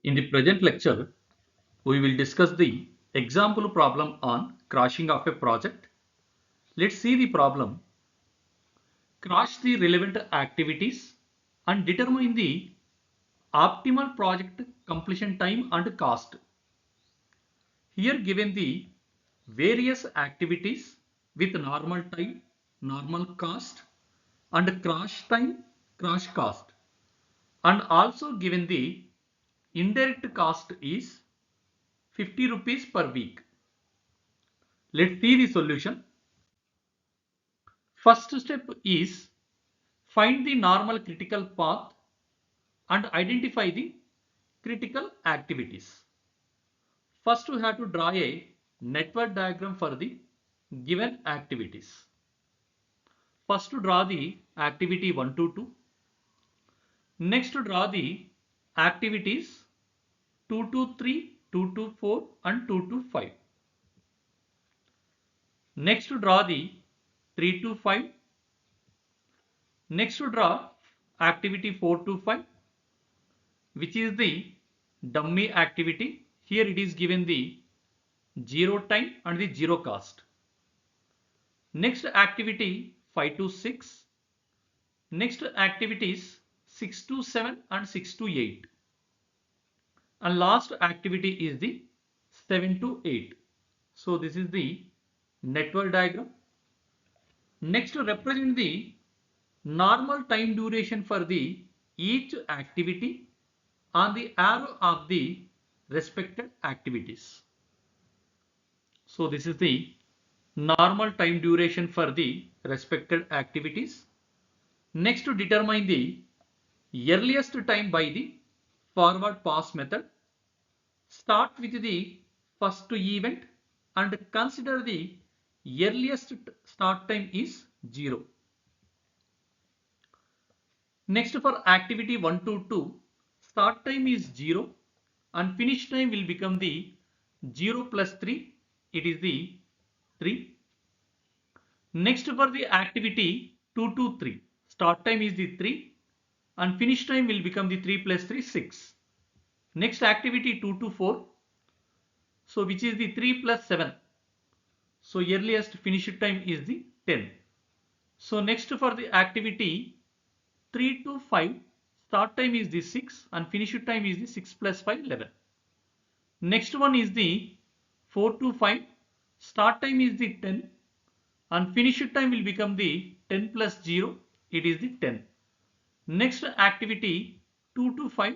In the present lecture, we will discuss the example problem on crashing of a project. Let's see the problem. Crash the relevant activities and determine the optimal project completion time and cost. Here given the various activities with normal time, normal cost and crash time, crash cost, and also given the indirect cost is 50 rupees per week. Let's see the solution. First step is find the normal critical path and identify the critical activities. First we have to draw a network diagram for the given activities. First to draw the activity 1 to 2. Next to draw the activities 2 to 3, 2 to 4 and 2 to 5. Next to draw the 3 to 5. Next to draw activity 4 to 5, which is the dummy activity. Here it is given the 0 time and the 0 cost. Next activity 5 to 6. Next activities 6 to 7 and 6 to 8. And last activity is the 7 to 8. So this is the network diagram. Next to represent the normal time duration for the each activity on the arrow of the respected activities. So this is the normal time duration for the respected activities. Next to determine the earliest time by the forward pass method. Start with the first event and consider the earliest start time is 0. Next for activity 1 to 2, start time is 0 and finish time will become the 0 plus 3, it is the 3. Next for the activity 2 to 3, start time is the 3 and finish time will become the 3 plus 3, 6. Next activity 2 to 4, so which is the 3 plus 7. So earliest finish time is the 10. So next for the activity 3 to 5, start time is the 6 and finish time is the 6 plus 5, 11. Next one is the 4 to 5, start time is the 10 and finish time will become the 10 plus 0, it is the 10. Next activity 2 to 5,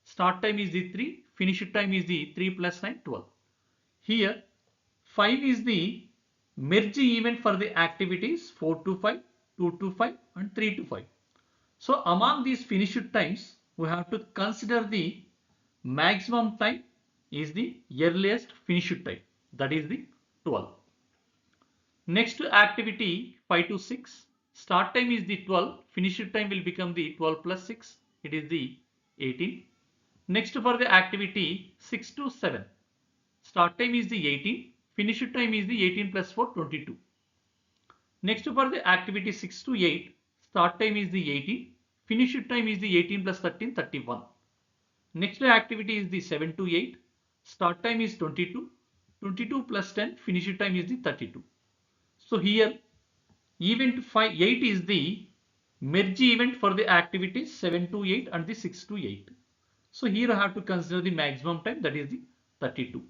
start time is the 3, finish time is the 3 plus 9, 12. Here 5 is the merge event for the activities 4 to 5, 2 to 5 and 3 to 5. So among these finished times, we have to consider the maximum time is the earliest finished time, that is the 12. Next activity 5 to 6, start time is the 12, finish time will become the 12 plus 6, it is the 18. Next for the activity 6 to 7, start time is the 18, finish time is the 18 plus 4, 22. Next for the activity 6 to 8, start time is the 18, finish time is the 18 plus 13, 31. Next activity is the 7 to 8, start time is 22, 22 plus 10, finish time is the 32. So here event 8 is the merge event for the activities 7 to 8 and the 6 to 8. So here I have to consider the maximum time, that is the 32.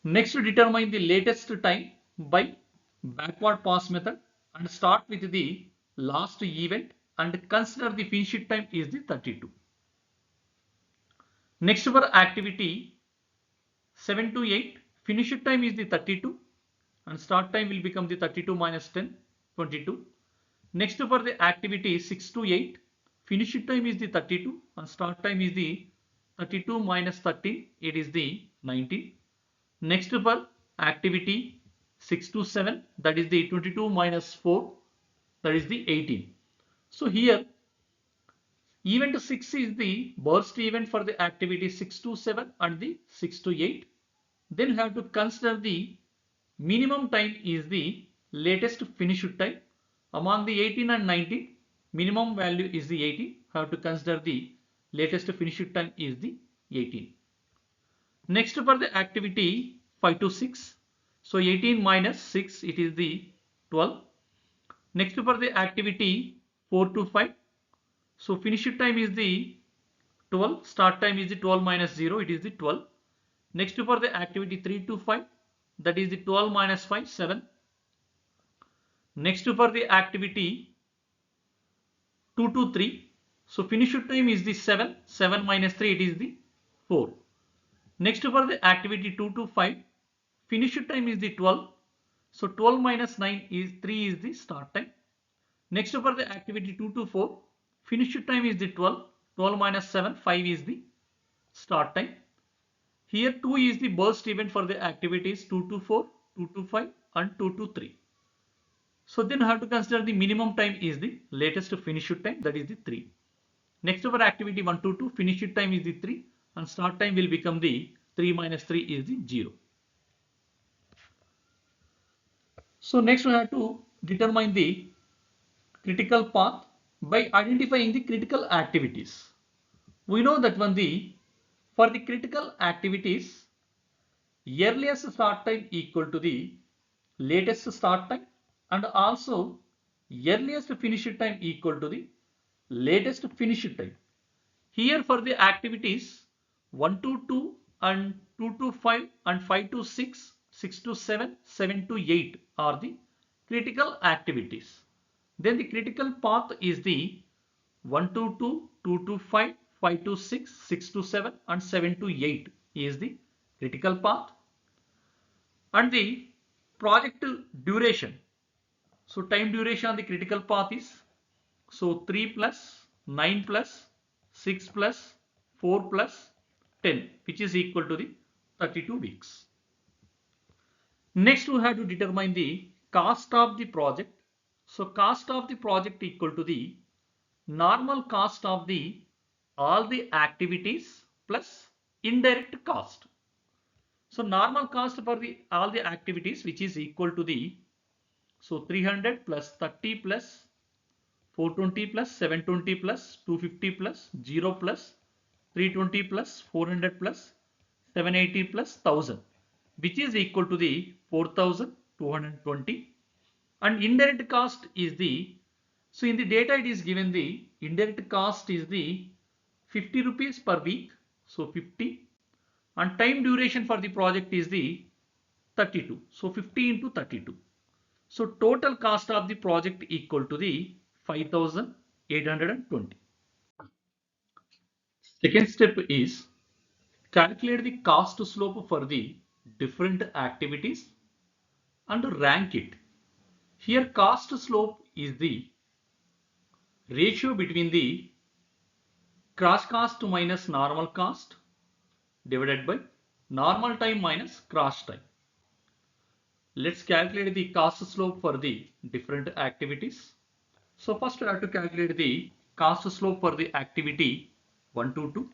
Next to determine the latest time by backward pass method and start with the last event and consider the finish time is the 32. Next for activity 7 to 8, finish time is the 32 and start time will become the 32 minus 10, 22. Next for the activity 6 to 8, finish time is the 32 and start time is the 32 minus 13, it is the 19. Next for activity 6 to 7, that is the 22 minus 4, that is the 18. So here event 6 is the burst event for the activity 6 to 7 and the 6 to 8. Then you have to consider the minimum time is the latest finish time. Among the 18 and 19, minimum value is the 18. You have to consider the latest finish time is the 18. Next for the activity 5 to 6. So 18 minus 6, it is the 12. Next for the activity 4 to 5. So finish time is the 12. Start time is the 12 minus 0. It is the 12. Next for the activity 3 to 5. That is the 12 minus 5, 7. Next for the activity 2 to 3. So finish time is the 7. 7 minus 3, it is the 4. Next for the activity 2 to 5. Finish time is the 12. So 12 minus 9 is 3 is the start time. Next for the activity 2 to 4. Finish time is the 12. 12 minus 7, 5 is the start time. Here 2 is the burst event for the activities 2 to 4, 2 to 5 and 2 to 3. So then you have to consider the minimum time is the latest finish time, that is the 3. Next for activity 1 to 2, finish time is the 3 and start time will become the 3 minus 3 is the 0. So next we have to determine the critical path by identifying the critical activities. We know that for the critical activities, earliest start time equal to the latest start time and also earliest finish time equal to the latest finish time. Here for the activities 1 to 2 and 2 to 5 and 5 to 6, 6 to 7, 7 to 8 are the critical activities. Then the critical path is the 1 to 2, 2 to 5, 5 to 6, 6 to 7 and 7 to 8 is the critical path. And the project duration. So time duration on the critical path is 3 plus 9 plus 6 plus 4 plus 10, which is equal to the 32 weeks. Next we have to determine the cost of the project. So cost of the project equal to the normal cost of the all the activities plus indirect cost. So normal cost for the all the activities, which is equal to the 300 plus 30 plus 420 plus 720 plus 250 plus 0 plus 320 plus 400 plus 780 plus 1000, which is equal to the 4220. And indirect cost is the, so in the data it is given the indirect cost is the 50 rupees per week, so 50, and time duration for the project is the 32, so 50 into 32. So total cost of the project equal to the 5820. Second step is calculate the cost slope for the different activities and rank it. Here cost slope is the ratio between the cross cost minus normal cost divided by normal time minus cross time. Let's calculate the cost slope for the different activities. So first we have to calculate the cost slope for the activity 1 to 2.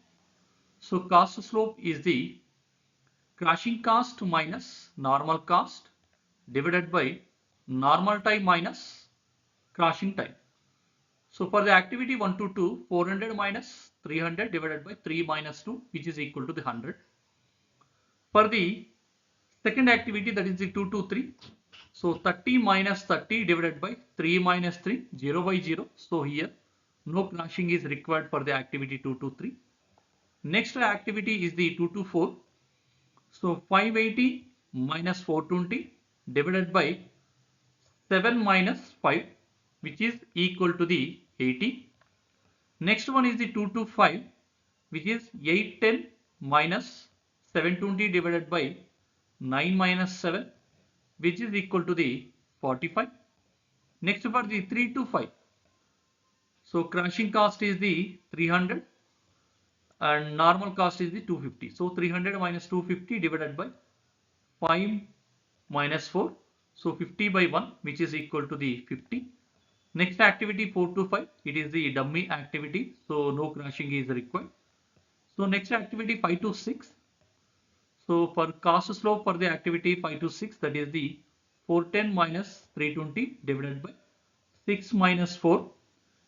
So cost slope is the crashing cost minus normal cost divided by normal time minus crashing time. So for the activity 1 to 2, 400 minus 300 divided by 3 minus 2, which is equal to the 100. For the second activity, that is the 2 to 3. So 30 minus 30 divided by 3 minus 3, 0 by 0. So here no crashing is required for the activity 2 to 3. Next activity is the 2 to 4. So 580 minus 420 divided by 7 minus 5, which is equal to the 80. Next one is the 2 to 5, which is 810 minus 720 divided by 9 minus 7, which is equal to the 45. Next for the 3 to 5. So crashing cost is the 300 and normal cost is the 250. So 300 minus 250 divided by 5 minus 4. So 50 by 1, which is equal to the 50. Next activity 4 to 5. It is the dummy activity. So no crashing is required. So next activity 5 to 6. So for cost slope for the activity 5 to 6, that is the 410 minus 320 divided by 6 minus 4,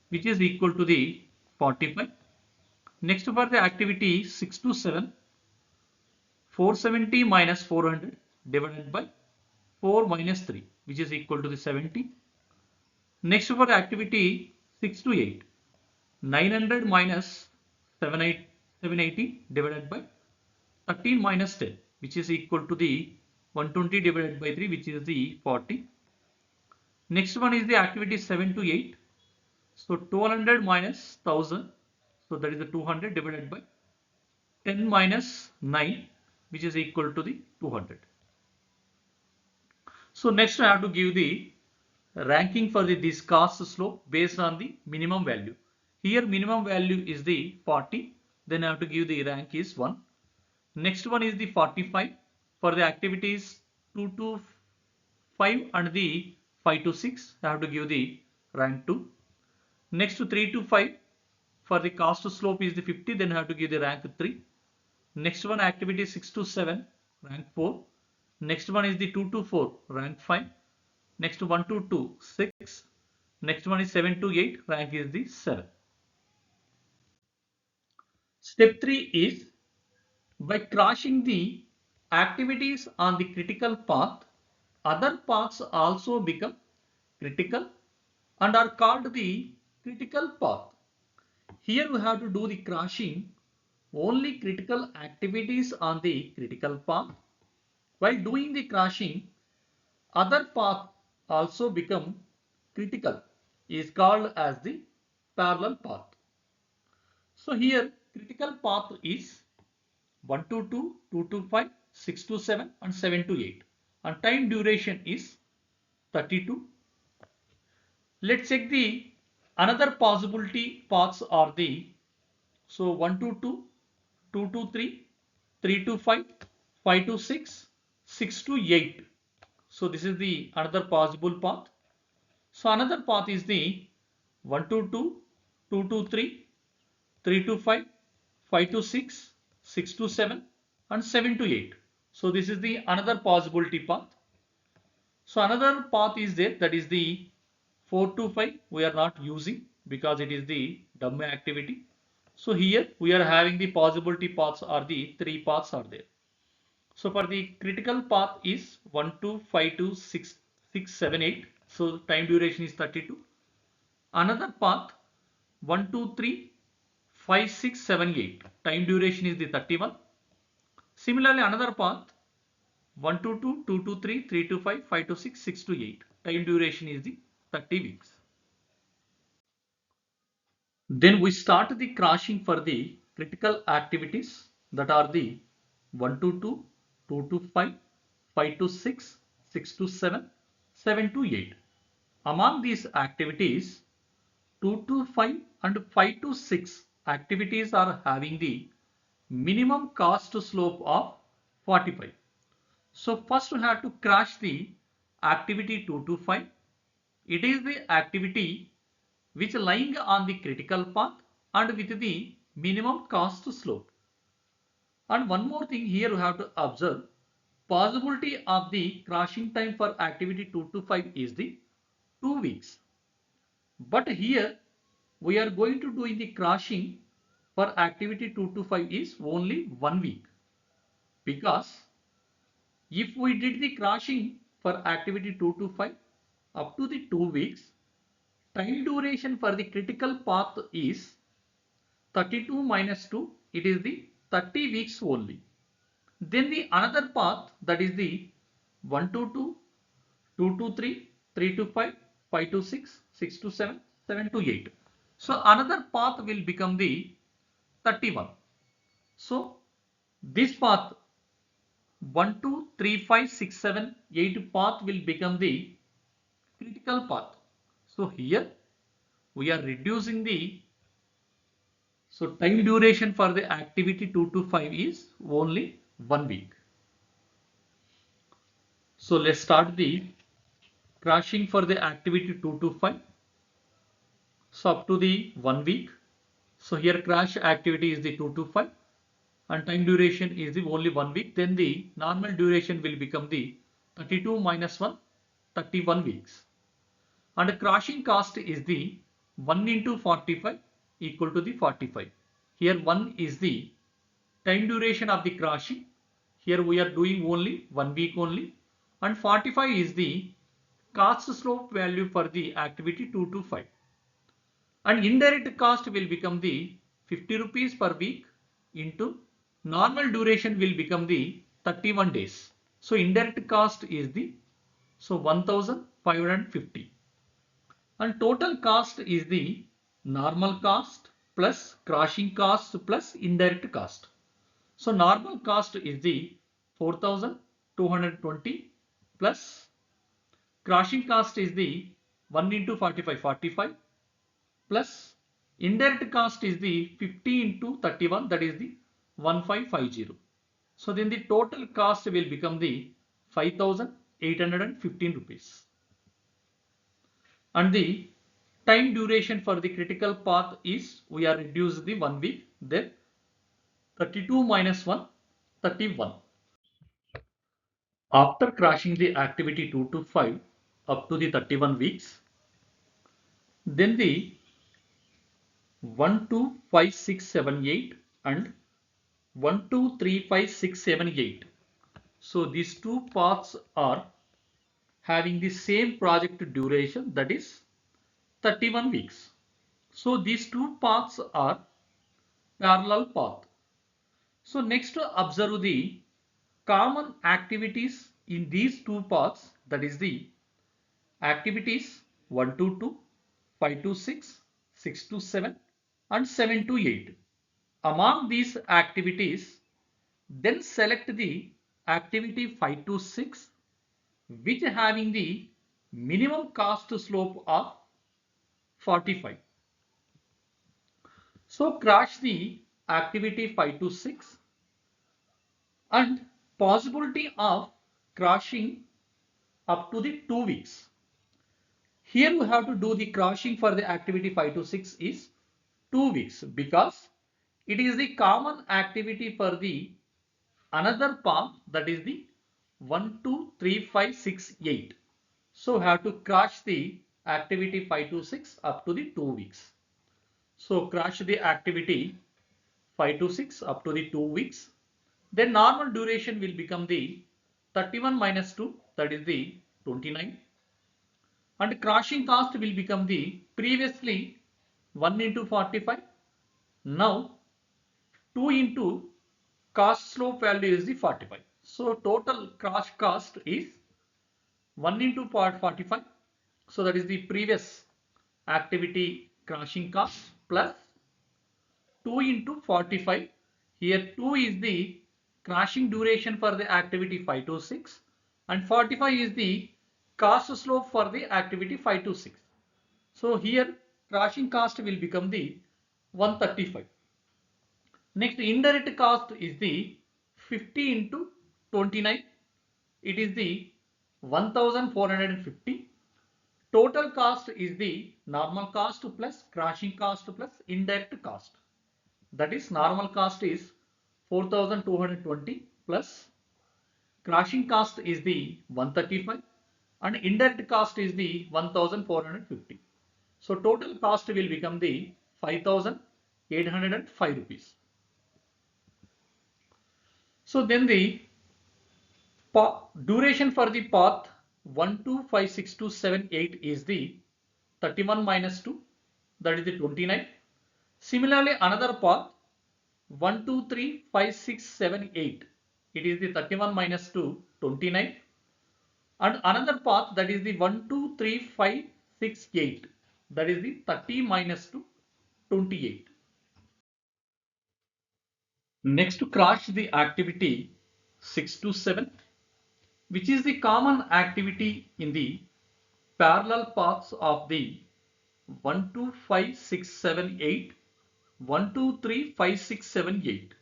which is equal to the 45. Next for the activity 6 to 7, 470 minus 400 divided by 4 minus 3, which is equal to the 70. Next for activity 6 to 8, 900 minus 780 divided by 13 minus 10, which is equal to the 120 divided by 3, which is the 40. Next one is the activity 7 to 8. So 1200 minus 1000, so that is the 200 divided by 10 minus 9, which is equal to the 200. So next I have to give the ranking for this cost slope based on the minimum value. Here minimum value is the 40, then I have to give the rank is 1. Next one is the 45 for the activities 2 to 5 and the 5 to 6, I have to give the rank 2. Next to 3 to 5 for the cost slope is the 50, then I have to give the rank 3. Next one activity 6 to 7, rank 4. Next one is the 2 to 4, rank 5. Next 1 to 2, 6. Next one is 7 to 8, rank is the 7. Step 3 is by crashing the activities on the critical path, other paths also become critical and are called the critical path. Here we have to do the crashing only critical activities on the critical path. While doing the crashing, other path also become critical, is called as the parallel path. So here critical path is 1 to 2, 2 to 5, 6 to 7 and 7 to 8 and time duration is 32. Let's check the another possibility paths are the 1 to 2, 2 to 3, 3 to 5, 5 to 6, 6 to 8. So this is the another possible path. So another path is the 1 to 2, 2 to 3, 3 to 5, 5 to 6, 6 to 7 and 7 to 8. So this is the another possibility path. So another path is there, that is the 4 to 5 we are not using because it is the dummy activity. So here we are having the possibility paths are the 3 paths are there. So for the critical path is 1 to 5 to 6, 6, 7, 8. So time duration is 32. Another path 1, 2, 3, 5, 6, 7, 8. Time duration is the 31. Similarly another path 1 to 2, 2 to 3, 3 to 5, 5 to 6, 6 to 8. Time duration is the 30 weeks. Then we start the crashing for the critical activities that are the 1 to 2, 2 to 5, 5 to 6, 6 to 7, 7 to 8. Among these activities, 2 to 5 and 5 to 6 activities are having the minimum cost slope of 45. So first we have to crash the activity 2 to 5. It is the activity which lying on the critical path and with the minimum cost slope. And one more thing here we have to observe, possibility of the crashing time for activity 2 to 5 is the 2 weeks. But here we are going to do in the crashing for activity 2 to 5 is only 1 week. Because if we did the crashing for activity 2 to 5 up to the 2 weeks, time duration for the critical path is 32 minus 2, it is the 30 weeks only. Then the another path, that is the 1 to 2, 2 to 3, 3 to 5, 5 to 6, 6 to 7, 7 to 8. So another path will become the 31. So this path 1, 2, 3, 5, 6, 7, 8 path will become the critical path. So here we are reducing the time duration for the activity 2 to 5 is only 1 week. So let's start the crashing for the activity 2 to 5. So up to the 1 week. So here crash activity is the 2 to 5 and time duration is the only 1 week. Then the normal duration will become the 32 minus 1, 31 weeks. And the crashing cost is the 1 into 45 equal to the 45. Here 1 is the time duration of the crashing. Here we are doing only 1 week only. And 45 is the cost slope value for the activity 2 to 5. And indirect cost will become the 50 rupees per week into normal duration will become the 31 days. So indirect cost is the 1550 and total cost is the normal cost plus crashing cost plus indirect cost. So normal cost is the 4220 plus crashing cost is the 1 into 45 45 plus indirect cost is the 50 into 31, that is the 1550. So then the total cost will become the 5815 rupees. And the time duration for the critical path is we are reduced the 1 week, then 32 minus 1, 31. After crashing the activity 2 to 5 up to the 31 weeks, then the 1, 2, 5, 6, 7, 8 and 1, 2, 3, 5, 6, 7, 8. So these two paths are having the same project duration, that is 31 weeks. So these two paths are parallel path. So next observe the common activities in these two paths, that is the activities 1 to 2, 5 to 6, 6 to 7 and 7 to 8. Among these activities, then select the activity 5 to 6 which having the minimum cost slope of 45. So crash the activity 5 to 6 and possibility of crashing up to the 2 weeks. Here we have to do the crashing for the activity 5 to 6 is 2 weeks because it is the common activity for the another path, that is the 1, 2, 3, 5, 6, 8. So we have to crash the activity 5 to 6 up to the 2 weeks. So crash the activity 5 to 6 up to the 2 weeks. Then normal duration will become the 31 minus 2, that is the 29. And crashing cost will become the previously 1 into 45. Now 2 into cost slope value is the 45. So total crash cost is 1 into 45. So that is the previous activity crashing cost plus 2 into 45. Here 2 is the crashing duration for the activity 5 to 6 and 45 is the cost slope for the activity 5 to 6. So here crashing cost will become the 135. Next indirect cost is the 50 into 29. It is the 1450. Total cost is the normal cost plus crashing cost plus indirect cost. That is normal cost is 4220 plus crashing cost is the 135 and indirect cost is the 1450. So total cost will become the 5805 rupees. So then the duration for the path 1, 2, 5, 6 to 7, 8 is the 31 minus 2, that is the 29. Similarly, another path 1, 2, 3, 5, 6, 7, 8. It is the 31 minus 2, 29. And another path that is the 1, 2, 3, 5, 6, 8. That is the 30 minus 2, 28. Next to crash the activity 6 to 7, which is the common activity in the parallel paths of the 1, 2, 5, 6, 7, 8, 1, 2, 3, 5, 6, 7, 8.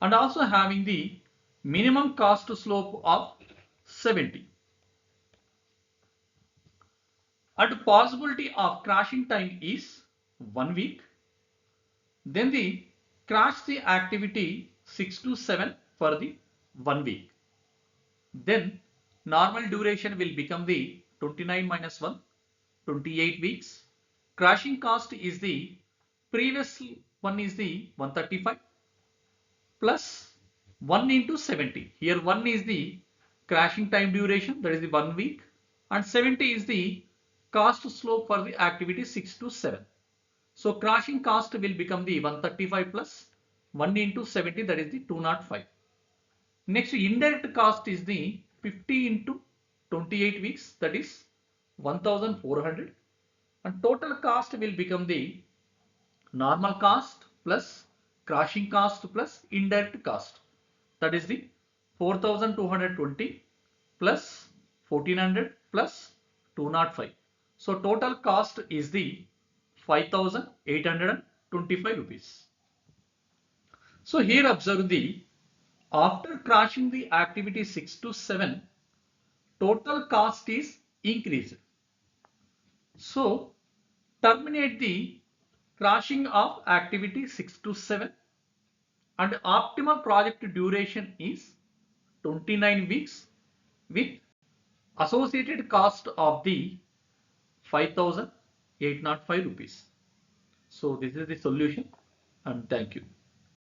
And also having the minimum cost slope of 70. And possibility of crashing time is 1 week. Then the crash the activity 6 to 7 for the 1 week. Then normal duration will become the 29 minus 1, 28 weeks. Crashing cost is the previous one is the 135 plus 1 into 70. Here 1 is the crashing time duration, that is the 1 week, and 70 is the cost slope for the activity 6 to 7. So crashing cost will become the 135 plus 1 into 70, that is the 205. Next, indirect cost is the 50 into 28 weeks, that is 1400, and total cost will become the normal cost plus crashing cost plus indirect cost, that is the 4220 plus 1400 plus 205. So total cost is the 5825 rupees. So here observe the after crashing the activity 6 to 7, total cost is increased. So terminate the crashing of activity 6 to 7 and optimal project duration is 29 weeks with associated cost of the 5805 rupees. So this is the solution, and thank you.